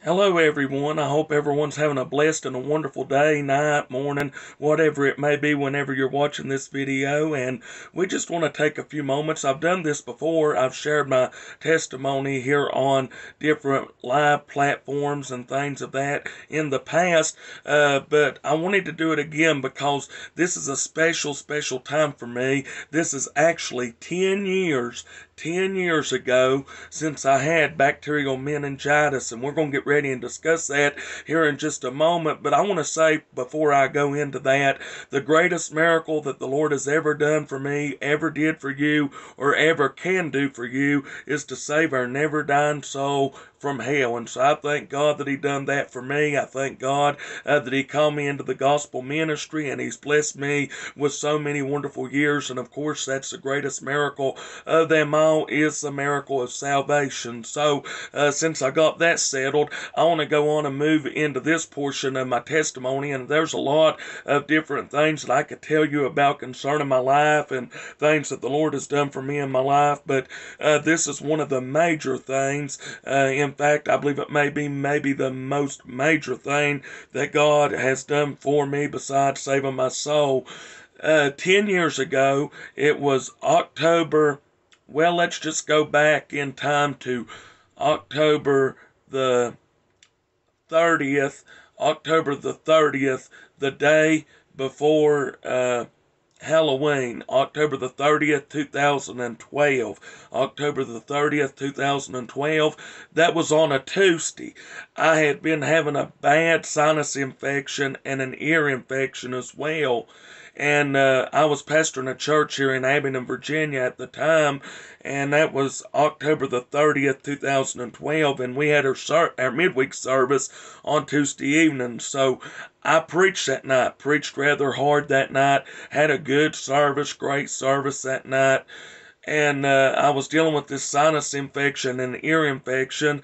Hello, everyone. I hope everyone's having a blessed and a wonderful day, night, morning, whatever it may be whenever you're watching this video. And we just want to take a few moments. I've done this before. I've shared my testimony here on different live platforms and things of that in the past. But I wanted to do it again because this is a special, special time for me. This is actually 10 years ago since I had bacterial meningitis, and we're going to get ready and discuss that here in just a moment. But I want to say before I go into that, the greatest miracle that the Lord has ever done for me, ever did for you, or ever can do for you is to save our never dying soul from hell. And so I thank God that He done that for me. I thank God that He called me into the gospel ministry, and He's blessed me with so many wonderful years. And of course, that's the greatest miracle of them all, is the miracle of salvation. So since I got that settled, I want to go on and move into this portion of my testimony. And there's a lot of different things that I could tell you about concerning my life and things that the Lord has done for me in my life. But this is one of the major things. In fact, I believe it may be maybe the most major thing that God has done for me besides saving my soul. 10 years ago, it was October. Well, let's just go back in time to October the 30th. October the 30th, the day before Halloween, October the 30th, 2012. October the 30th, 2012. That was on a Tuesday. I had been having a bad sinus infection and an ear infection as well. And I was pastoring a church here in Abingdon, Virginia at the time, and that was October the 30th, 2012, and we had our midweek service on Tuesday evening. So I preached that night, preached rather hard that night, had a good service, great service that night, and I was dealing with this sinus infection and ear infection.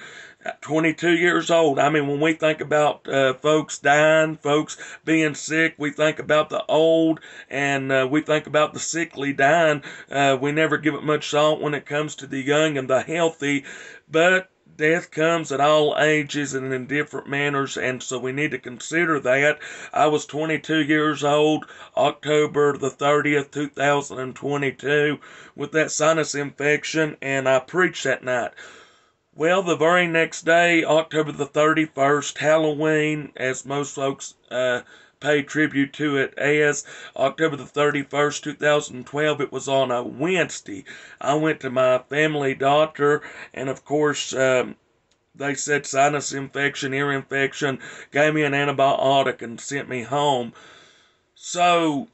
22 years old. I mean, when we think about folks dying, folks being sick, we think about the old, and we think about the sickly dying. We never give it much thought when it comes to the young and the healthy, but death comes at all ages and in different manners, and so we need to consider that. I was 22 years old, October the 30th, 2022, with that sinus infection, and I preached that night. Well, the very next day, October the 31st, Halloween, as most folks pay tribute to it as, October the 31st, 2012, it was on a Wednesday. I went to my family doctor, and of course, they said sinus infection, ear infection, gave me an antibiotic, and sent me home. So,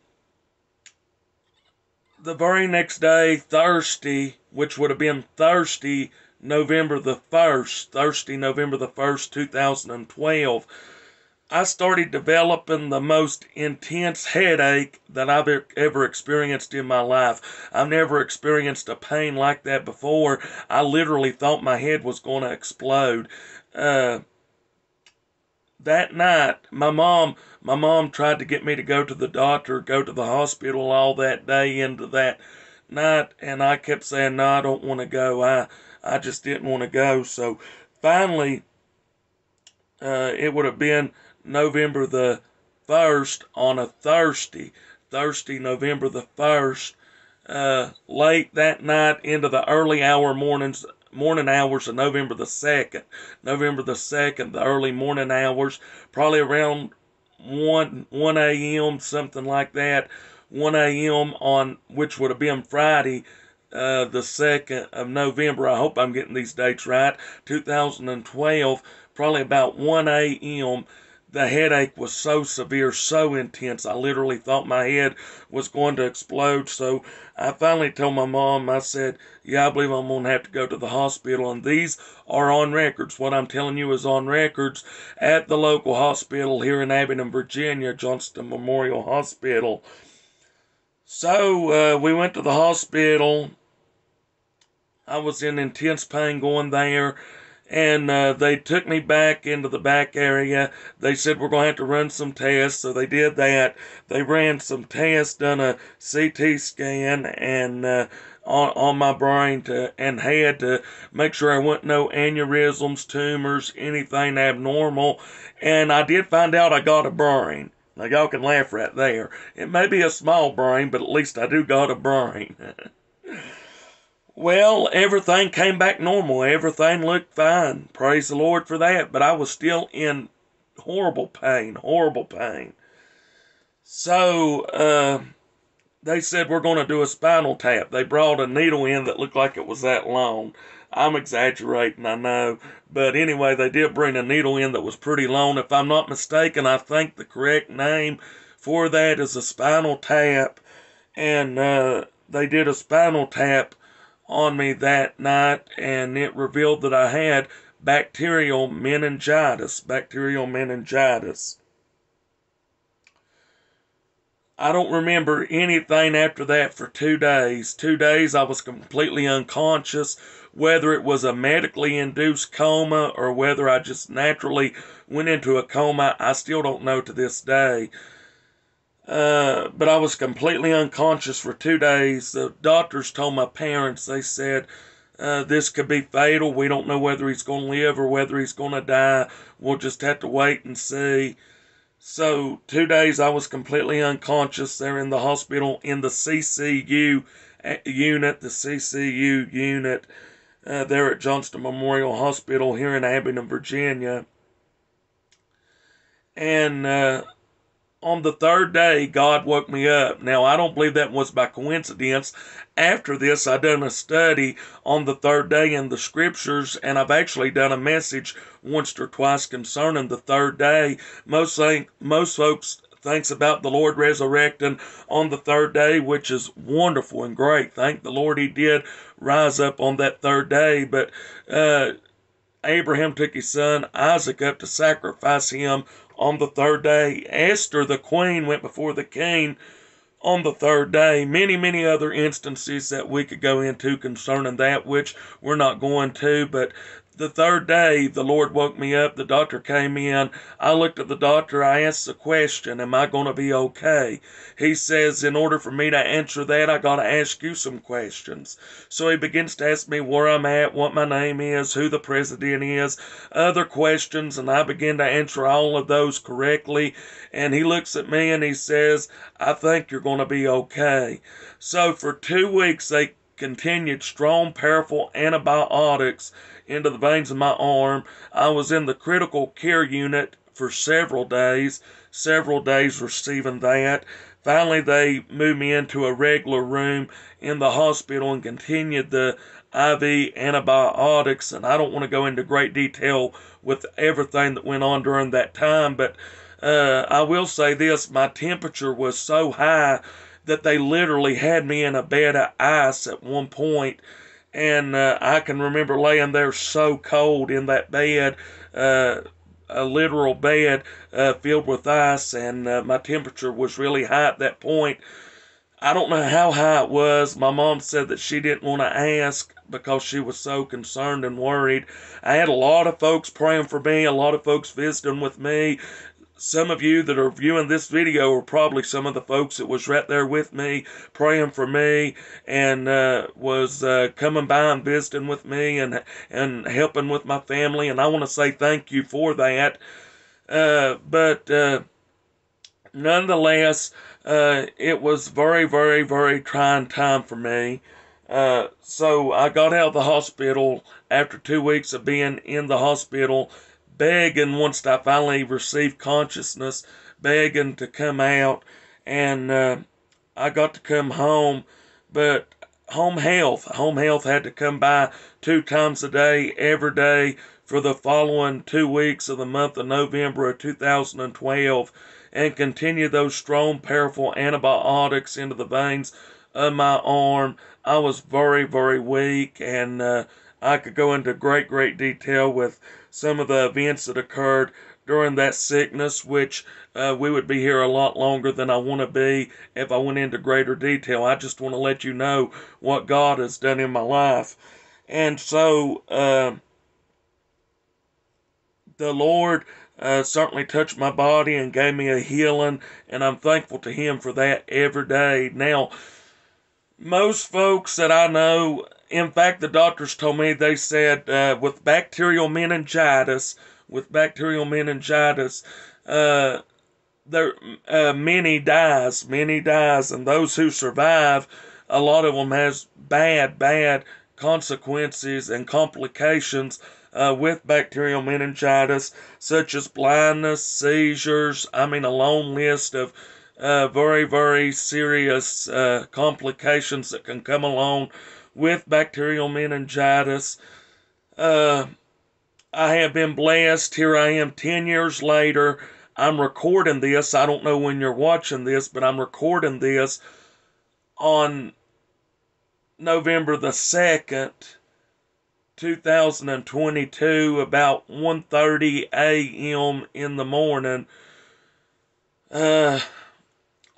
the very next day, Thursday, which would have been Thursday, November the 1st, Thursday, November the 1st, 2012, I started developing the most intense headache that I've ever experienced in my life. I've never experienced a pain like that before. I literally thought my head was going to explode. That night, my mom tried to get me to go to the doctor, go to the hospital all that day into that night, and I kept saying, no, I don't want to go. I just didn't want to go. So finally, it would have been November the 1st on a Thursday. Thursday, November the 1st. Late that night into the morning hours of November the 2nd. November the 2nd, the early morning hours, probably around 1 a.m., something like that. 1 a.m. on, which would have been Friday, the 2nd of November. I hope I'm getting these dates right. 2012, probably about 1 a.m. The headache was so severe, so intense, I literally thought my head was going to explode. So I finally told my mom, I said, yeah, I believe I'm going to have to go to the hospital. And these are on records. What I'm telling you is on records at the local hospital here in Abingdon, Virginia, Johnston Memorial Hospital. So we went to the hospital. I was in intense pain going there, and they took me back into the back area. They said, we're going to have to run some tests, so they did that. They ran some tests, done a CT scan, and on my brain and had to make sure I wasn't no aneurysms, tumors, anything abnormal. And I did find out I got a brain. Now y'all can laugh right there. It may be a small brain, but at least I do got a brain. Well, everything came back normal. Everything looked fine. Praise the Lord for that. But I was still in horrible pain, horrible pain. So, they said we're going to do a spinal tap. They brought a needle in that looked like it was that long. I'm exaggerating, I know. But anyway, they did bring a needle in that was pretty long. If I'm not mistaken, I think the correct name for that is a spinal tap. And they did a spinal tap on me that night, and it revealed that I had bacterial meningitis. Bacterial meningitis. I don't remember anything after that for 2 days. 2 days I was completely unconscious. Whether it was a medically induced coma or whether I just naturally went into a coma, I still don't know to this day. But I was completely unconscious for 2 days. The doctors told my parents, they said, this could be fatal. We don't know whether he's going to live or whether he's going to die. We'll just have to wait and see. So 2 days I was completely unconscious there in the hospital in the CCU unit, there at Johnston Memorial Hospital here in Abingdon, Virginia. And on the third day, God woke me up. Now, I don't believe that was by coincidence. After this, I done a study on the third day in the scriptures, and I've actually done a message once or twice concerning the third day. Most folks thinks about the Lord resurrecting on the third day, which is wonderful and great. Thank the Lord he did rise up on that third day. But Abraham took his son Isaac up to sacrifice him on the third day. Esther, the queen, went before the king on the third day. Many, many other instances that we could go into concerning that, which we're not going to, but the third day, the Lord woke me up. The doctor came in. I looked at the doctor. I asked the question, am I going to be okay? He says, in order for me to answer that, I got to ask you some questions. So he begins to ask me where I'm at, what my name is, who the president is, other questions, and I begin to answer all of those correctly. And he looks at me and he says, I think you're going to be okay. So for 2 weeks, they continued strong, powerful antibiotics into the veins of my arm. I was in the critical care unit for several days receiving that. Finally, they moved me into a regular room in the hospital and continued the IV antibiotics. And I don't want to go into great detail with everything that went on during that time, but I will say this, my temperature was so high that they literally had me in a bed of ice at one point. And I can remember laying there so cold in that bed, a literal bed filled with ice, and my temperature was really high at that point. I don't know how high it was. My mom said that she didn't want to ask because she was so concerned and worried. I had a lot of folks praying for me, a lot of folks visiting with me. Some of you that are viewing this video are probably some of the folks that was right there with me, praying for me, and was coming by and visiting with me and helping with my family. And I want to say thank you for that. But nonetheless, it was very, very, very trying time for me. So I got out of the hospital after 2 weeks of being in the hospital, begging once I finally received consciousness, begging to come out, and I got to come home, but home health had to come by 2 times a day, every day, for the following 2 weeks of the month of November of 2012, and continue those strong, powerful antibiotics into the veins of my arm. I was very, very weak, and I could go into great, great detail with some of the events that occurred during that sickness, which we would be here a lot longer than I want to be if I went into greater detail. I just want to let you know what God has done in my life. And so the Lord certainly touched my body and gave me a healing, and I'm thankful to him for that every day. Now, Most folks that I know, in fact, the doctors told me, they said with bacterial meningitis, uh, there many dies, and those who survive, a lot of them has bad consequences and complications with bacterial meningitis, such as blindness, seizures. I mean, a long list of very serious complications that can come along with bacterial meningitis. Uh, I have been blessed. Here I am 10 years later. I'm recording this. I don't know when you're watching this, but I'm recording this on November the 2nd, 2022, about 1:30 a.m. in the morning,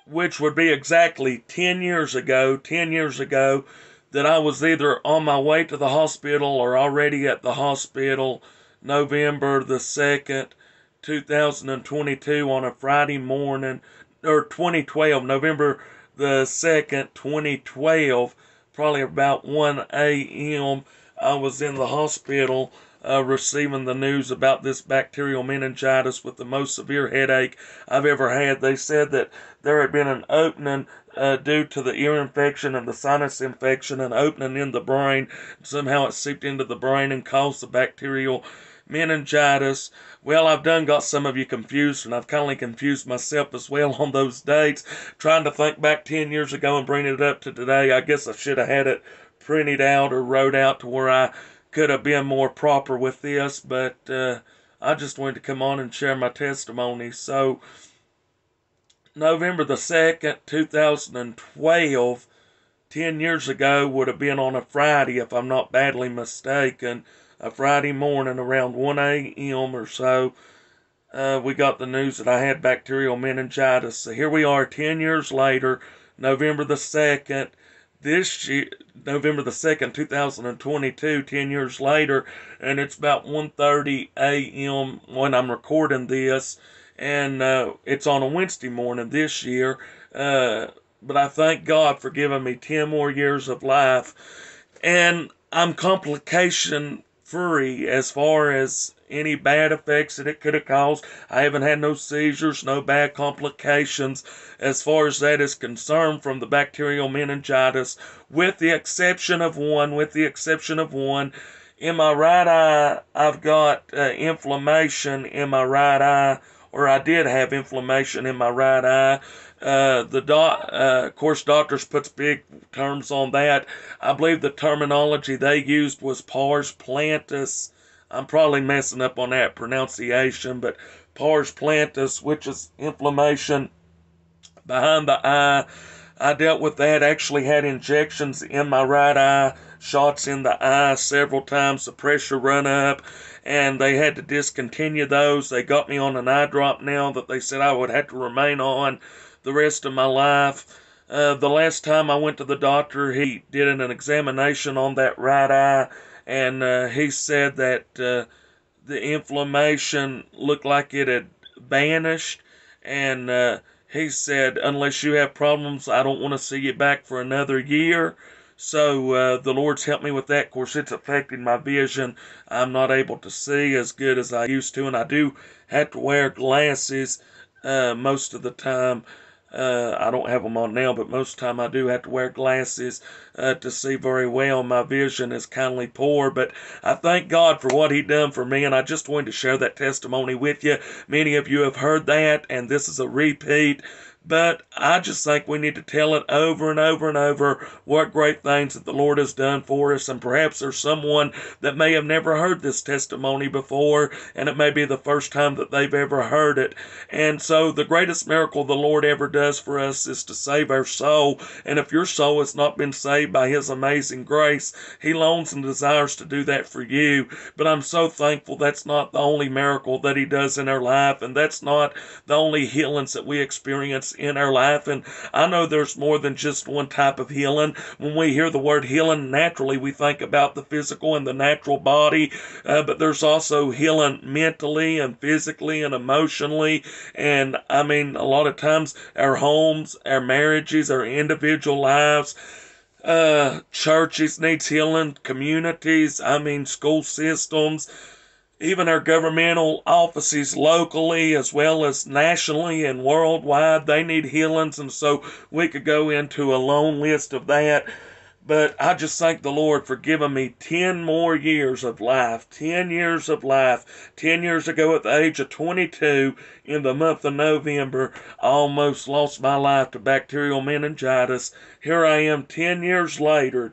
which would be exactly 10 years ago, that I was either on my way to the hospital or already at the hospital, November the 2nd, 2022, on a Friday morning, or 2012, November the 2nd, 2012, probably about 1 a.m. I was in the hospital receiving the news about this bacterial meningitis with the most severe headache I've ever had. They said that there had been an opening due to the ear infection and the sinus infection, an opening in the brain. Somehow it seeped into the brain and caused the bacterial meningitis. Well, I've done got some of you confused, and I've kind of confused myself as well on those dates, trying to think back 10 years ago and bring it up to today. I guess I should have had it printed out or wrote out to where I could have been more proper with this, but I just wanted to come on and share my testimony. So, November the 2nd, 2012, 10 years ago, would have been on a Friday, if I'm not badly mistaken, a Friday morning around 1 a.m. or so. We got the news that I had bacterial meningitis. So here we are 10 years later, November the 2nd, this year, November the 2nd, 2022, 10 years later, and it's about 1:30 a.m. when I'm recording this, and it's on a Wednesday morning this year, but I thank God for giving me 10 more years of life, and I'm complication free as far as any bad effects that it could have caused. I haven't had no seizures, no bad complications as far as that is concerned from the bacterial meningitis, with the exception of one. In my right eye, I've got inflammation in my right eye, or I did have inflammation in my right eye. Of course, doctors puts big terms on that. I believe the terminology they used was pars planatis. I'm probably messing up on that pronunciation, but pars planatis, which is inflammation behind the eye. I dealt with that, actually had injections in my right eye, shots in the eye several times, the pressure run up, and they had to discontinue those. They got me on an eye drop now that they said I would have to remain on the rest of my life. The last time I went to the doctor, he did an examination on that right eye, and he said that the inflammation looked like it had vanished, and he said, unless you have problems, I don't want to see you back for another year. So the Lord's helped me with that. Of course, it's affecting my vision. I'm not able to see as good as I used to, and I do have to wear glasses most of the time. I don't have them on now, but most of the time I do have to wear glasses to see very well. My vision is kindly poor, but I thank God for what He done for me, and I just wanted to share that testimony with you. Many of you have heard that, and this is a repeat. But I just think we need to tell it over and over and over what great things that the Lord has done for us. And perhaps there's someone that may have never heard this testimony before, and it may be the first time that they've ever heard it. And so the greatest miracle the Lord ever does for us is to save our soul. And if your soul has not been saved by His amazing grace, He longs and desires to do that for you. But I'm so thankful that's not the only miracle that He does in our life, and that's not the only healings that we experience in our life. And I know there's more than just one type of healing. When we hear the word healing, naturally we think about the physical and the natural body, but there's also healing mentally and physically and emotionally. And I mean, a lot of times our homes, our marriages, our individual lives, churches needs healing, communities, school systems, even our governmental offices locally as well as nationally and worldwide, they need healings. And so we could go into a long list of that. But I just thank the Lord for giving me 10 more years of life. 10 years of life. 10 years ago at the age of 22, in the month of November, I almost lost my life to bacterial meningitis. Here I am 10 years later,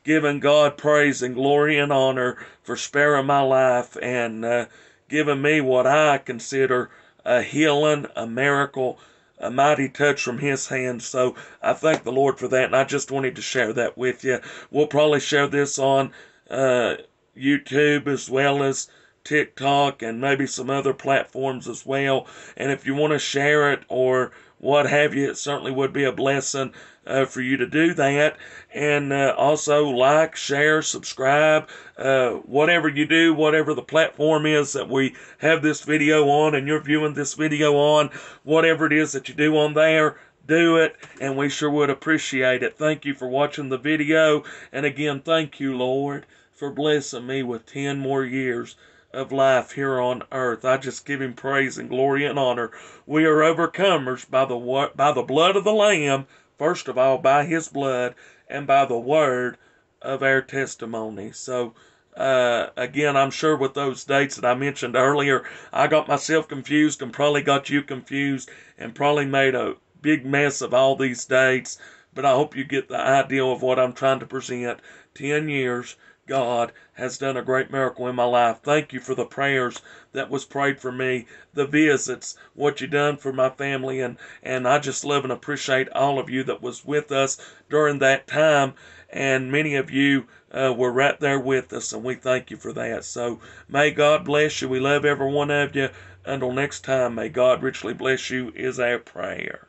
giving God praise and glory and honor for sparing my life and giving me what I consider a healing, a miracle, a mighty touch from His hand. So I thank the Lord for that, and I just wanted to share that with you. We'll probably share this on YouTube as well as TikTok and maybe some other platforms as well. And if you want to share it or what have you, it certainly would be a blessing for you to do that. And also like, share, subscribe, whatever you do, whatever the platform is that we have this video on and you're viewing this video on, whatever it is that you do on there, do it, and we sure would appreciate it. Thank you for watching the video, and again, thank you, Lord, for blessing me with 10 more years of life here on earth. I just give Him praise and glory and honor. We are overcomers by the blood of the Lamb, first of all, by His blood, and by the word of our testimony. So, again, I'm sure with those dates that I mentioned earlier, I got myself confused and probably got you confused and probably made a big mess of all these dates, but I hope you get the idea of what I'm trying to present. 10 years, God has done a great miracle in my life. Thank you for the prayers that was prayed for me, the visits, what you done for my family, and I just love and appreciate all of you that was with us during that time, and many of you were right there with us, and we thank you for that. So may God bless you. We love every one of you. Until next time, may God richly bless you is our prayer.